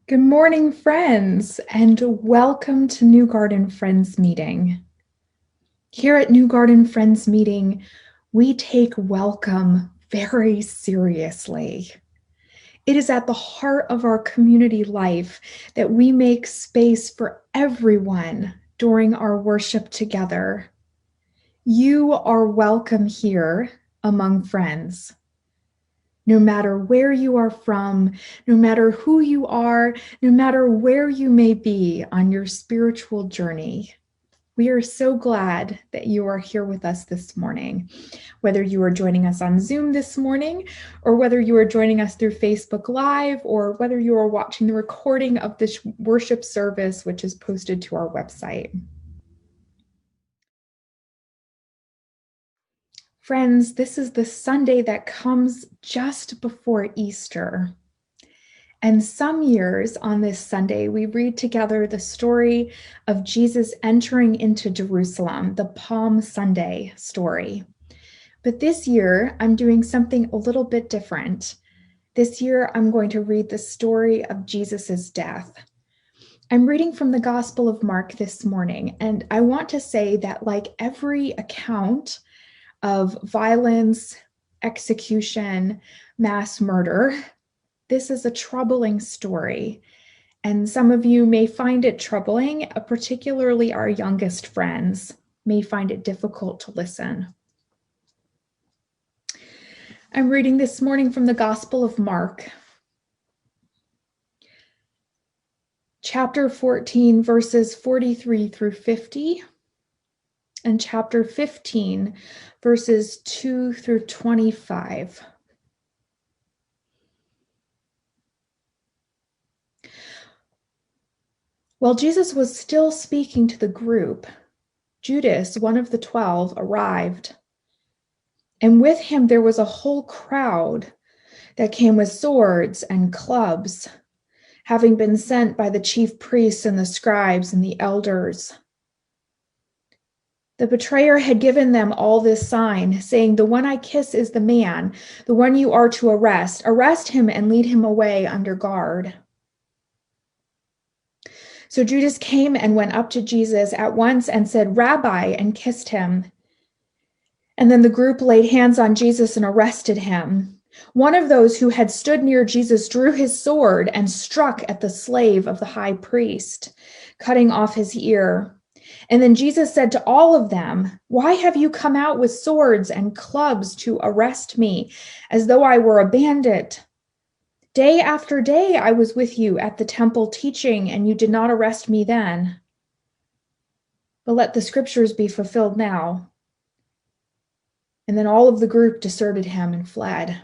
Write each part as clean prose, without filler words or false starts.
Good morning, friends, and welcome to New Garden Friends Meeting. Here at New Garden Friends Meeting, we take welcome very seriously. It is at the heart of our community life that we make space for everyone during our worship together. You are welcome here among friends. No matter where you are from, no matter who you are, no matter where you may be on your spiritual journey, we are so glad that you are here with us this morning. Whether you are joining us on Zoom this morning, or whether you are joining us through Facebook Live, or whether you are watching the recording of this worship service, which is posted to our website. Friends, this is the Sunday that comes just before Easter. And some years on this Sunday, we read together the story of Jesus entering into Jerusalem, the Palm Sunday story. But this year, I'm doing something a little bit different. This year, I'm going to read the story of Jesus's death. I'm reading from the Gospel of Mark this morning, and I want to say that, like every account of violence, execution, mass murder, this is a troubling story. And some of you may find it troubling, particularly our youngest friends may find it difficult to listen. I'm reading this morning from the Gospel of Mark, chapter 14, verses 43 through 50, and chapter 15, verses 2 through 25. While Jesus was still speaking to the group, Judas, one of the 12, arrived. And with him there was a whole crowd that came with swords and clubs, having been sent by the chief priests and the scribes and the elders. The betrayer had given them all this sign, saying, "The one I kiss is the man, the one you are to arrest. Arrest him and lead him away under guard." So Judas came and went up to Jesus at once and said, "Rabbi," and kissed him. And then the group laid hands on Jesus and arrested him. One of those who had stood near Jesus drew his sword and struck at the slave of the high priest, cutting off his ear. And then Jesus said to all of them, "Why have you come out with swords and clubs to arrest me, as though I were a bandit? Day after day I was with you at the temple teaching, and you did not arrest me then. But let the scriptures be fulfilled now." And then all of the group deserted him and fled.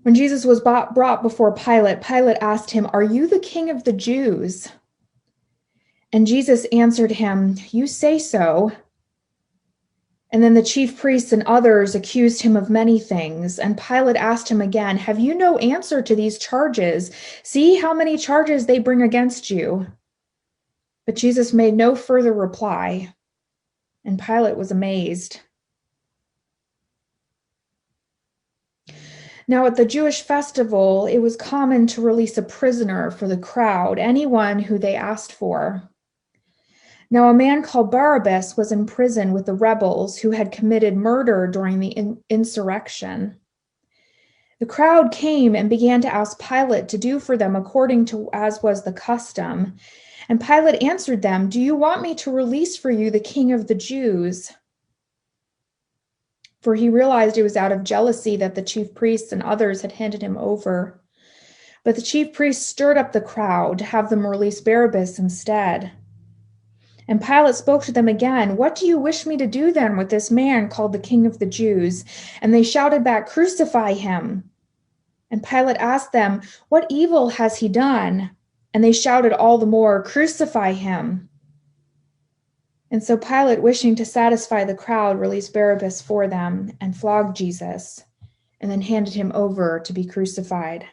When Jesus was brought before Pilate, Pilate asked him, "Are you the king of the Jews?" And Jesus answered him, "You say so." And then the chief priests and others accused him of many things. And Pilate asked him again, "Have you no answer to these charges? See how many charges they bring against you." But Jesus made no further reply, and Pilate was amazed. Now, at the Jewish festival, it was common to release a prisoner for the crowd, anyone who they asked for. Now, a man called Barabbas was in prison with the rebels who had committed murder during the insurrection. The crowd came and began to ask Pilate to do for them according to as was the custom. And Pilate answered them, "Do you want me to release for you the king of the Jews?" For he realized it was out of jealousy that the chief priests and others had handed him over. But the chief priests stirred up the crowd to have them release Barabbas instead. And Pilate spoke to them again, "What do you wish me to do then with this man called the King of the Jews?" And they shouted back, "Crucify him." And Pilate asked them, "What evil has he done?" And they shouted all the more, "Crucify him." And so Pilate, wishing to satisfy the crowd, released Barabbas for them and flogged Jesus, and then handed him over to be crucified.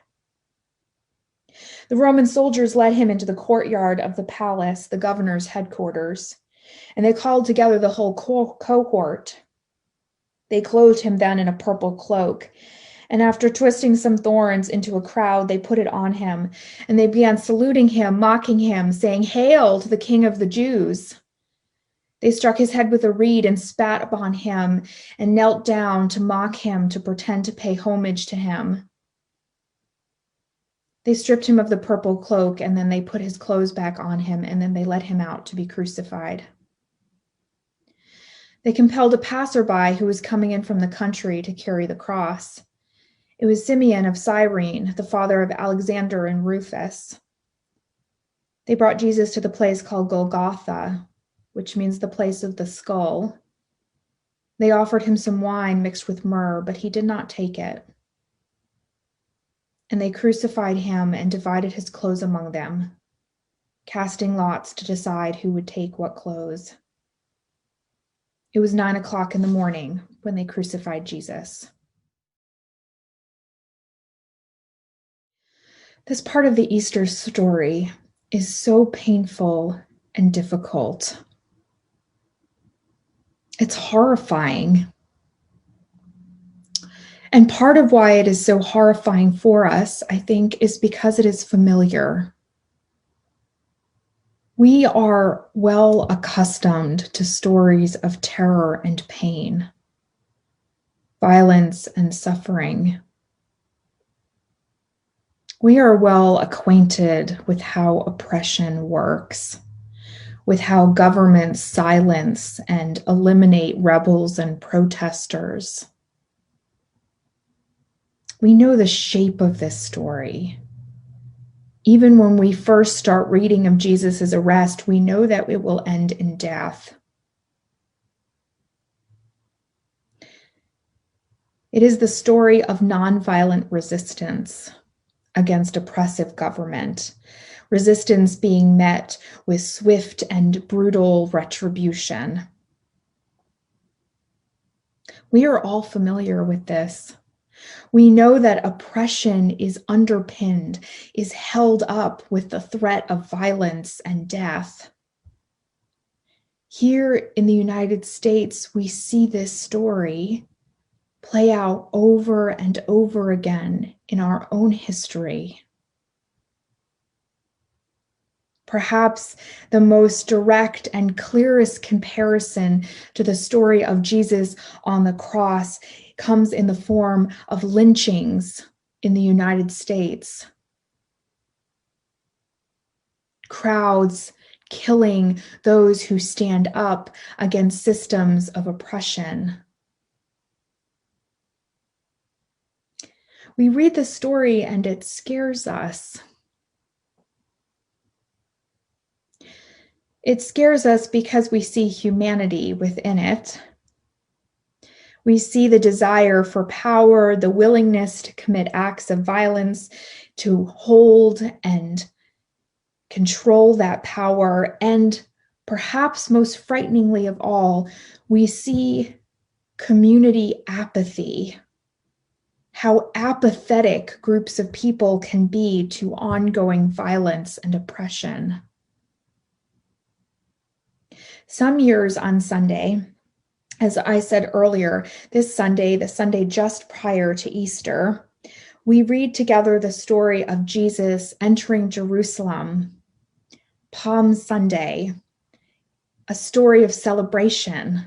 The Roman soldiers led him into the courtyard of the palace, the governor's headquarters, and they called together the whole cohort. They clothed him then in a purple cloak, And after twisting some thorns into a crowd, they put it on him, and they began saluting him, mocking him, saying, "Hail to the King of the Jews!" They struck his head with a reed and spat upon him and knelt down to mock him, to pretend to pay homage to him. They stripped him of the purple cloak, and then they put his clothes back on him, and then they led him out to be crucified. They compelled a passerby who was coming in from the country to carry the cross. It was Simeon of Cyrene, the father of Alexander and Rufus. They brought Jesus to the place called Golgotha, which means the place of the skull. They offered him some wine mixed with myrrh, but he did not take it. And they crucified him and divided his clothes among them, casting lots to decide who would take what clothes. It was 9 o'clock in the morning when they crucified Jesus. This part of the Easter story is so painful and difficult. It's horrifying. And part of why it is so horrifying for us, I think, is because it is familiar. We are well accustomed to stories of terror and pain, violence and suffering. We are well acquainted with how oppression works, with how governments silence and eliminate rebels and protesters. We know the shape of this story. Even when we first start reading of Jesus' arrest, we know that it will end in death. It is the story of nonviolent resistance against oppressive government, resistance being met with swift and brutal retribution. We are all familiar with this. We know that oppression is underpinned, is held up with the threat of violence and death. Here in the United States, we see this story play out over and over again in our own history. Perhaps the most direct and clearest comparison to the story of Jesus on the cross comes in the form of lynchings in the United States. Crowds killing those who stand up against systems of oppression. We read the story and it scares us. It scares us because we see humanity within it. We see the desire for power, the willingness to commit acts of violence, to hold and control that power. And perhaps most frighteningly of all, we see community apathy, how apathetic groups of people can be to ongoing violence and oppression. Some years on Sunday, as I said earlier, this Sunday, the Sunday just prior to Easter, we read together the story of Jesus entering Jerusalem, Palm Sunday, a story of celebration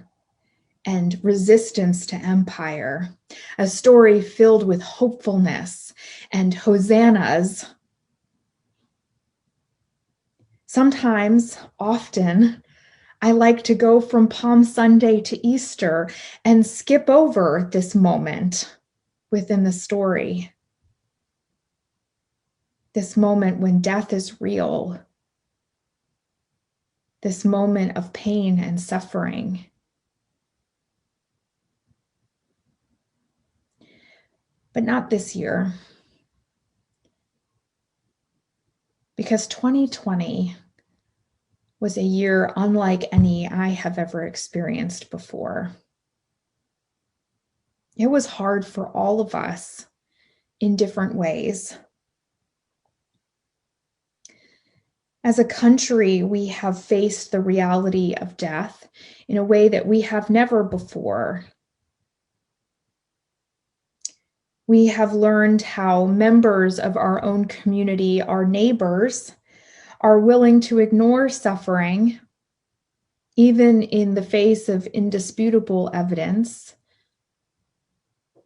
and resistance to empire, a story filled with hopefulness and hosannas. Sometimes, often, I like to go from Palm Sunday to Easter and skip over this moment within the story. This moment when death is real. This moment of pain and suffering. But not this year. Because 2020 was a year unlike any I have ever experienced before. It was hard for all of us in different ways. As a country, we have faced the reality of death in a way that we have never before. We have learned how members of our own community, our neighbors, are willing to ignore suffering, even in the face of indisputable evidence.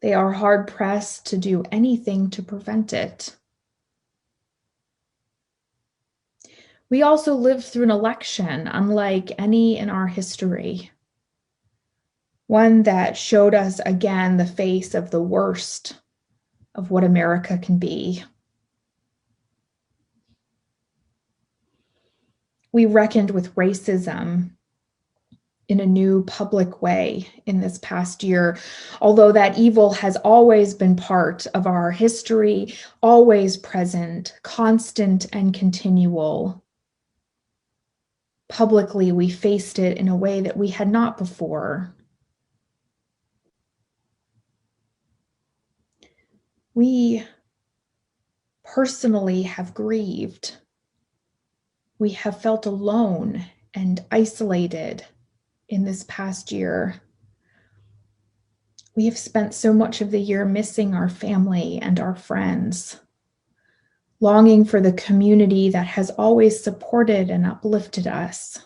They are hard-pressed to do anything to prevent it. We also lived through an election unlike any in our history, one that showed us again the face of the worst of what America can be. We reckoned with racism in a new public way in this past year, although that evil has always been part of our history, always present, constant and continual. Publicly, we faced it in a way that we had not before. We personally have grieved. We have felt alone and isolated in this past year. We have spent so much of the year missing our family and our friends, longing for the community that has always supported and uplifted us.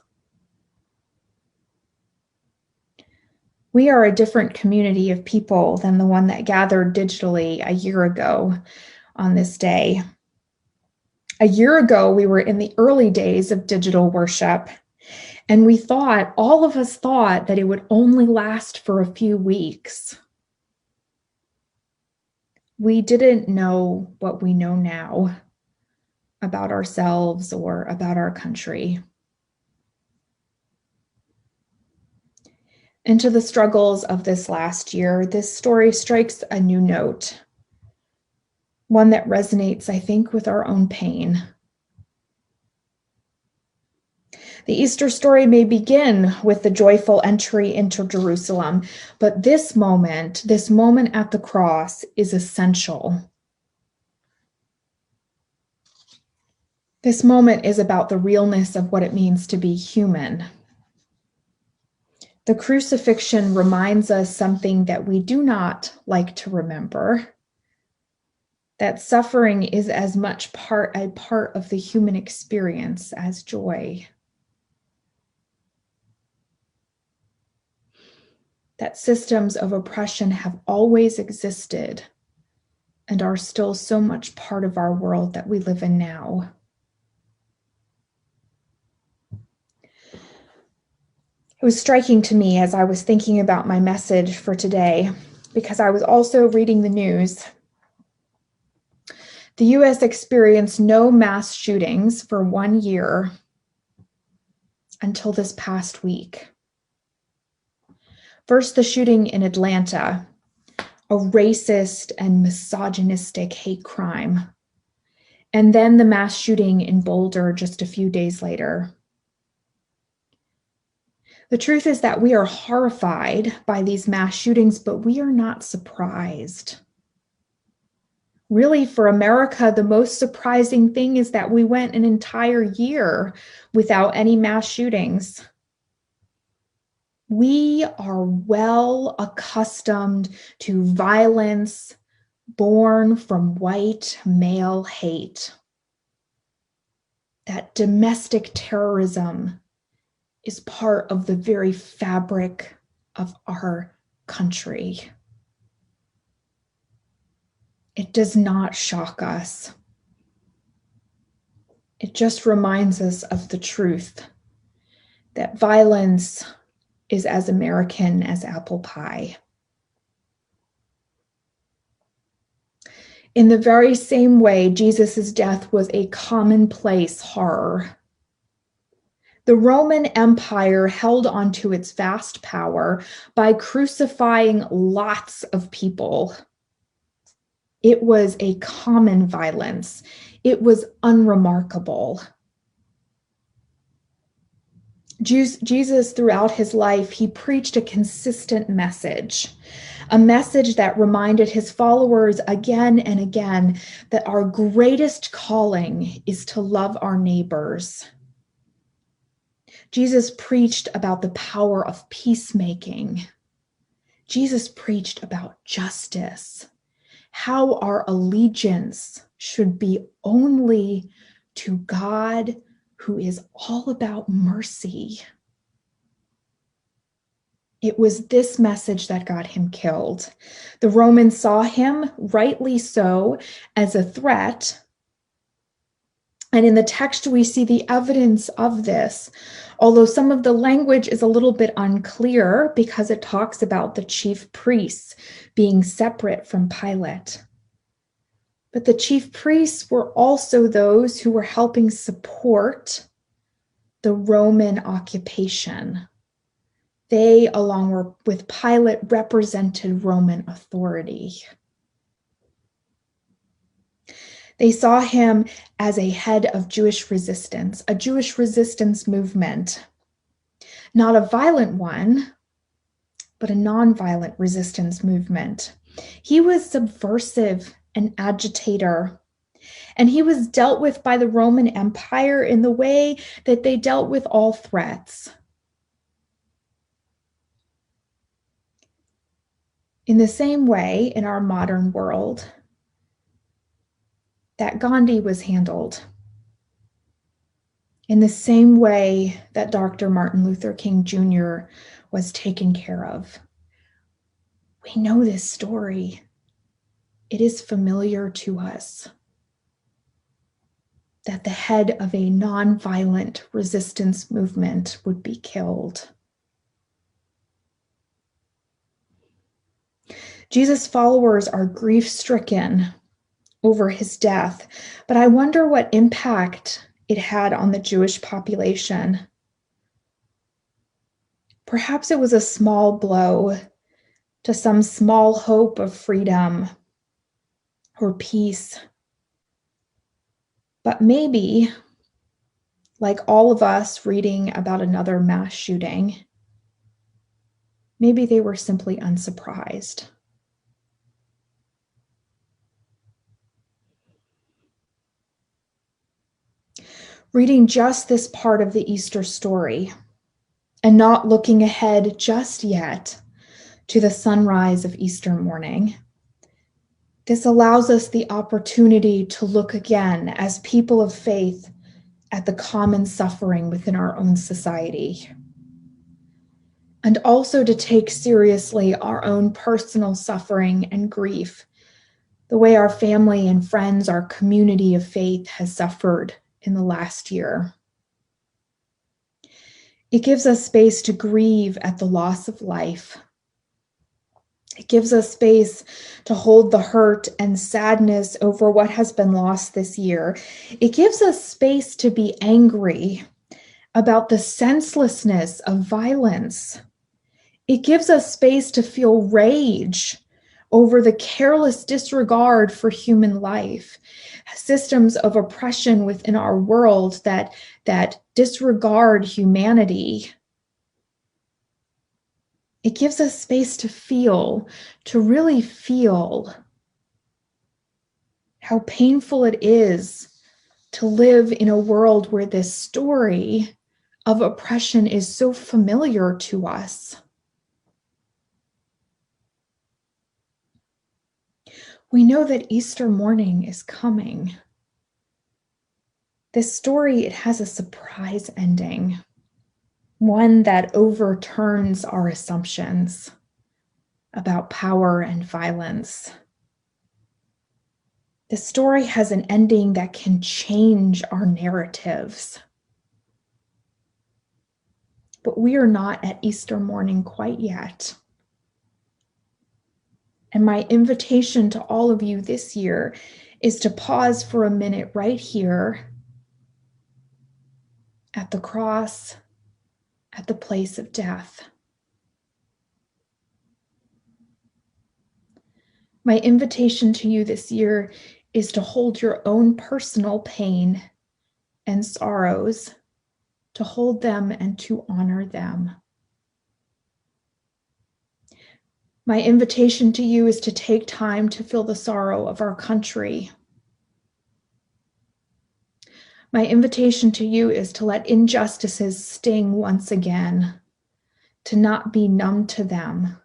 We are a different community of people than the one that gathered digitally a year ago on this day. A year ago, we were in the early days of digital worship, and we thought, all of us thought, that it would only last for a few weeks. We didn't know what we know now about ourselves or about our country. Into the struggles of this last year, this story strikes a new note, one that resonates, I think, with our own pain. The Easter story may begin with the joyful entry into Jerusalem, but this moment at the cross, is essential. This moment is about the realness of what it means to be human. The crucifixion reminds us something that we do not like to remember, that suffering is as much a part of the human experience as joy. That systems of oppression have always existed and are still so much part of our world that we live in now. It was striking to me as I was thinking about my message for today, because I was also reading the news. The US experienced no mass shootings for 1 year until this past week. First, the shooting in Atlanta, a racist and misogynistic hate crime, and then the mass shooting in Boulder just a few days later. The truth is that we are horrified by these mass shootings, but we are not surprised. Really, for America, the most surprising thing is that we went an entire year without any mass shootings. We are well accustomed to violence born from white male hate. That domestic terrorism is part of the very fabric of our country. It does not shock us. It just reminds us of the truth that violence is as American as apple pie. In the very same way, Jesus' death was a commonplace horror. The Roman Empire held onto its vast power by crucifying lots of people. It was a common violence. It was unremarkable. Jesus, throughout his life, he preached a consistent message, a message that reminded his followers again and again that our greatest calling is to love our neighbors. Jesus preached about the power of peacemaking. Jesus preached about justice, how our allegiance should be only to God, who is all about mercy. It was this message that got him killed. The Romans saw him, rightly so, as a threat. And in the text, we see the evidence of this, although some of the language is a little bit unclear because it talks about the chief priests being separate from Pilate. But the chief priests were also those who were helping support the Roman occupation. They, along with Pilate, represented Roman authority. They saw him as a head of Jewish resistance, a Jewish resistance movement, not a violent one, but a nonviolent resistance movement. He was subversive, an agitator, and he was dealt with by the Roman Empire in the way that they dealt with all threats. In the same way, in our modern world, that Gandhi was handled. In the same way that Dr. Martin Luther King Jr. was taken care of. We know this story. It is familiar to us that the head of a nonviolent resistance movement would be killed. Jesus' followers are grief-stricken over his death, but I wonder what impact it had on the Jewish population. Perhaps it was a small blow to some small hope of freedom or peace. But maybe, like all of us reading about another mass shooting, maybe they were simply unsurprised. Reading just this part of the Easter story and not looking ahead just yet to the sunrise of Easter morning, this allows us the opportunity to look again as people of faith at the common suffering within our own society, and also to take seriously our own personal suffering and grief, the way our family and friends, our community of faith has suffered in the last year. It gives us space to grieve at the loss of life. It gives us space to hold the hurt and sadness over what has been lost this year. It gives us space to be angry about the senselessness of violence. It gives us space to feel rage over the careless disregard for human life, systems of oppression within our world that disregard humanity. It gives us space to really feel how painful it is to live in a world where this story of oppression is so familiar to us. We know that Easter morning is coming. This story, it has a surprise ending, one that overturns our assumptions about power and violence. The story has an ending that can change our narratives. But we are not at Easter morning quite yet. And my invitation to all of you this year is to pause for a minute right here at the cross, at the place of death. My invitation to you this year is to hold your own personal pain and sorrows, to hold them and to honor them. My invitation to you is to take time to feel the sorrow of our country. My invitation to you is to let injustices sting once again, to not be numb to them,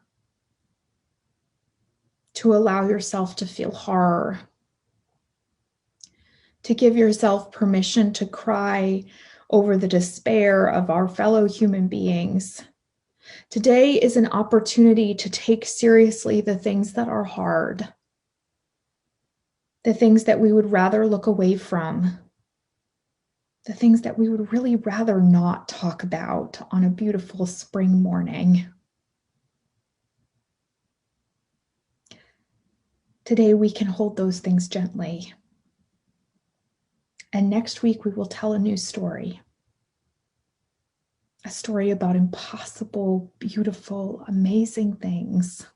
to allow yourself to feel horror, to give yourself permission to cry over the despair of our fellow human beings. Today is an opportunity to take seriously the things that are hard, the things that we would rather look away from, the things that we would really rather not talk about on a beautiful spring morning. Today, we can hold those things gently. And next week, we will tell a new story. A story about impossible, beautiful, amazing things.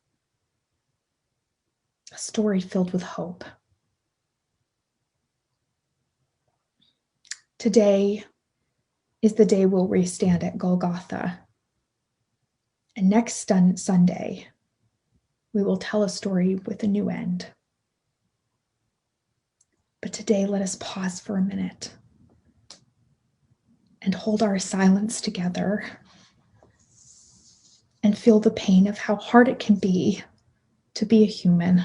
A story filled with hope. Today is the day where we stand at Golgotha. And next Sunday, we will tell a story with a new end. But today, let us pause for a minute and hold our silence together and feel the pain of how hard it can be to be a human.